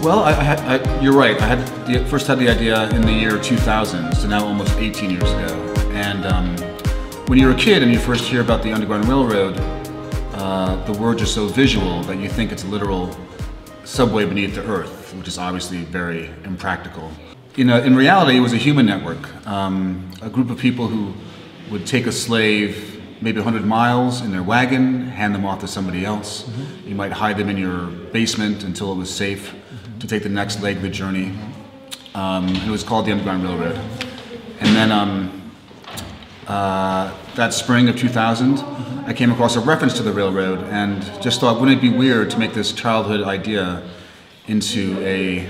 Well, you're right. First had the idea in the year 2000, so now almost 18 years ago. And when you're a kid and you first hear about the Underground Railroad, the words are so visual that you think it's a literal subway beneath the earth, which is obviously very impractical. In reality, it was a human network, a group of people who would take a slave maybe 100 miles in their wagon, hand them off to somebody else. Mm-hmm. You might hide them in your basement until it was safe to take the next leg of the journey. It was called the Underground Railroad. And then that spring of 2000, I came across a reference to the railroad and just thought, wouldn't it be weird to make this childhood idea into a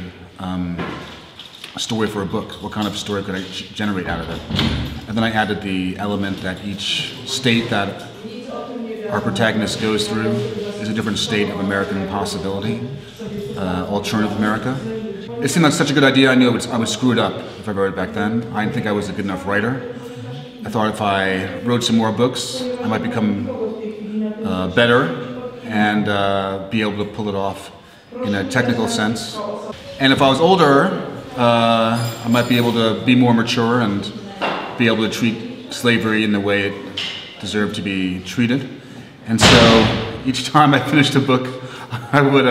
story for a book? What kind of story could I generate out of it? And then I added the element that each state that our protagonist goes through is a different state of American possibility, alternative America. It seemed like such a good idea. I knew I would screw it up if I wrote it back then. I didn't think I was a good enough writer. I thought if I wrote some more books, I might become better and be able to pull it off in a technical sense. And if I was older, I might be able to be more mature and be able to treat slavery in the way it deserved to be treated. And so each time I finished a book, I would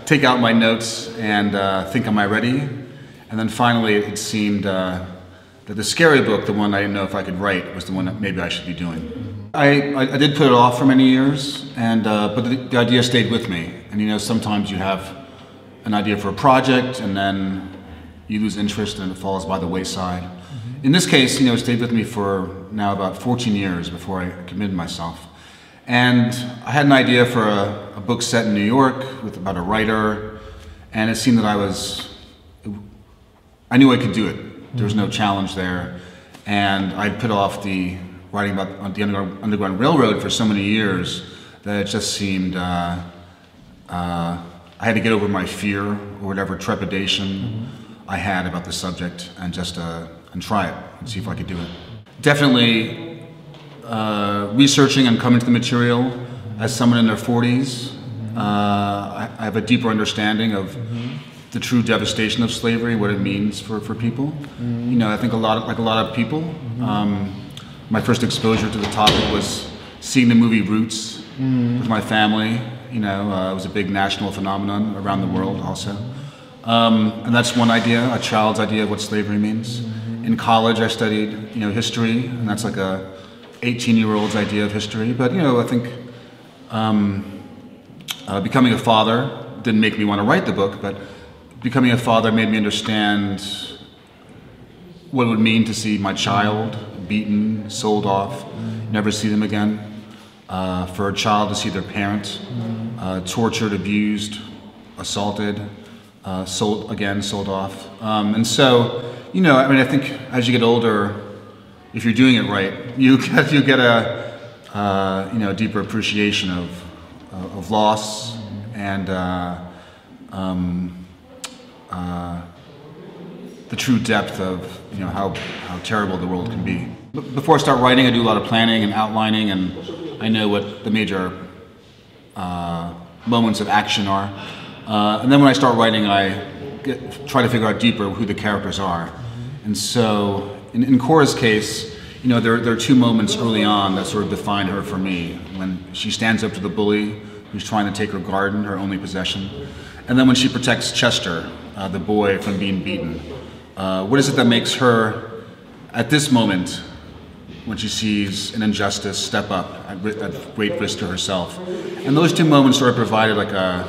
take out my notes and think, am I ready? And then finally it seemed that the scary book, the one I didn't know if I could write, was the one that maybe I should be doing. I did put it off for many years, and but the idea stayed with me. And sometimes you have an idea for a project and then you lose interest and it falls by the wayside. In this case, it stayed with me for now about 14 years before I committed myself. And I had an idea for a book set in New York about a writer, and it seemed that I knew I could do it. There was no challenge there. And I'd put off the writing about the Underground Railroad for so many years that it just seemed I had to get over my fear or whatever trepidation I had about the subject and just and try it and see if I could do it. Definitely researching and coming to the material as someone in their 40s, I have a deeper understanding of the true devastation of slavery, what it means for people. I think like a lot of people, my first exposure to the topic was seeing the movie Roots with my family. It was a big national phenomenon around the world also. And that's one idea, a child's idea of what slavery means. In college, I studied, history, and that's like a 18-year-old's idea of history. But I think becoming a father didn't make me want to write the book, but becoming a father made me understand what it would mean to see my child beaten, sold off, never see them again. For a child to see their parent tortured, abused, assaulted, sold off. And so, I think as you get older, if you're doing it right, you get a deeper appreciation of loss and the true depth of how terrible the world can be. Before I start writing, I do a lot of planning and outlining, and I know what the major moments of action are. And then when I start writing, I try to figure out deeper who the characters are. And so, in Cora's case, there are two moments early on that sort of define her for me. When she stands up to the bully who's trying to take her garden, her only possession. And then when she protects Chester, the boy, from being beaten. What is it that makes her, at this moment, when she sees an injustice, step up at great risk to herself? And those two moments sort of provided like a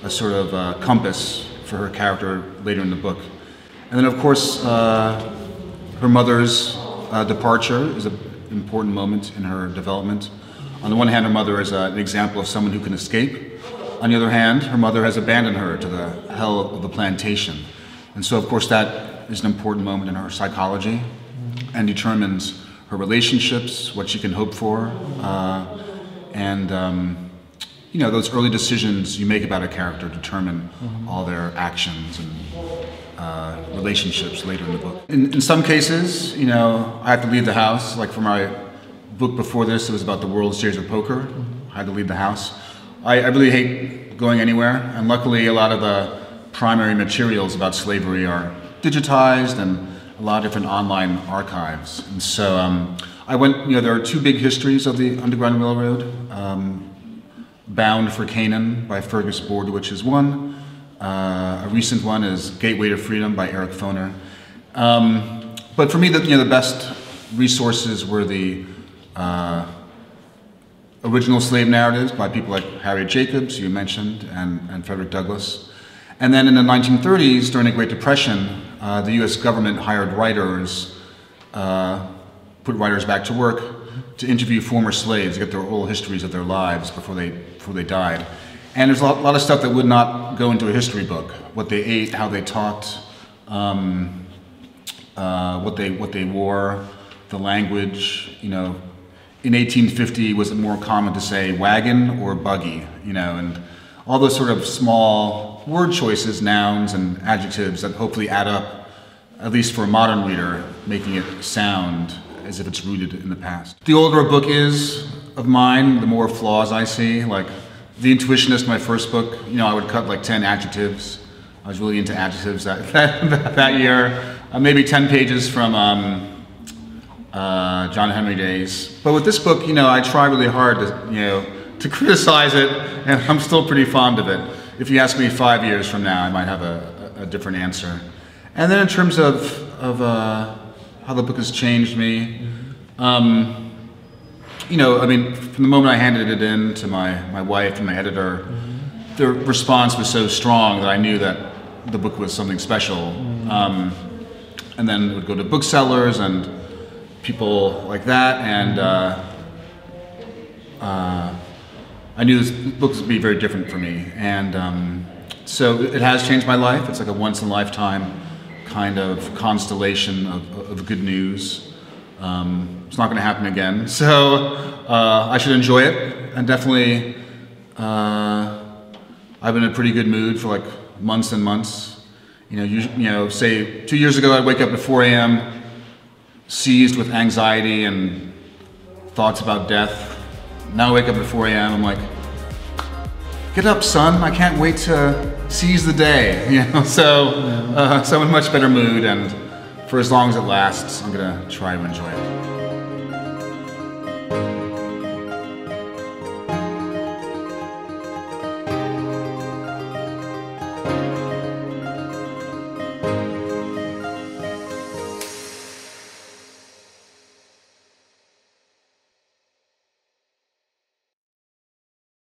sort of compass for her character later in the book. And then of course, her mother's departure is an important moment in her development. On the one hand, her mother is an example of someone who can escape. On the other hand, her mother has abandoned her to the hell of the plantation. And so of course that is an important moment in her psychology and determines her relationships, what she can hope for, those early decisions you make about a character determine all their actions and relationships later in the book. In some cases, I have to leave the house. Like for my book before this, it was about the World Series of Poker. I had to leave the house. I really hate going anywhere, and luckily a lot of the primary materials about slavery are digitized and a lot of different online archives. And so I went, there are two big histories of the Underground Railroad. Bound for Canaan by Fergus Bordewich is one. A recent one is Gateway to Freedom by Eric Foner. But for me, the best resources were the original slave narratives by people like Harriet Jacobs, you mentioned, and Frederick Douglass. And then in the 1930s, during the Great Depression, the US government hired writers, put writers back to work to interview former slaves, get their oral histories of their lives before they died. And there's a lot of stuff that would not go into a history book. What they ate, how they talked, what they wore, the language. In 1850, was it more common to say wagon or buggy? And all those sort of small word choices, nouns and adjectives that hopefully add up, at least for a modern reader, making it sound as if it's rooted in the past. The older a book is of mine, the more flaws I see. Like The Intuitionist, my first book, I would cut like 10 adjectives. I was really into adjectives that year. Maybe 10 pages from John Henry days. But with this book, I try really hard to criticize it, and I'm still pretty fond of it. If you ask me 5 years from now, I might have a different answer. And then in terms of how the book has changed me, from the moment I handed it in to my wife and my editor, the response was so strong that I knew that the book was something special. And then it would go to booksellers and people like that, and I knew this book would be very different for me. And so it has changed my life. It's like a once-in-a-lifetime kind of constellation of good news. It's not going to happen again, so I should enjoy it. And definitely, I've been in a pretty good mood for like months and months. Say 2 years ago, I'd wake up at 4 a.m. seized with anxiety and thoughts about death. Now I wake up at 4 a.m. I'm like, get up, son! I can't wait to seize the day. So I'm in a much better mood, and for as long as it lasts, I'm gonna try to enjoy it.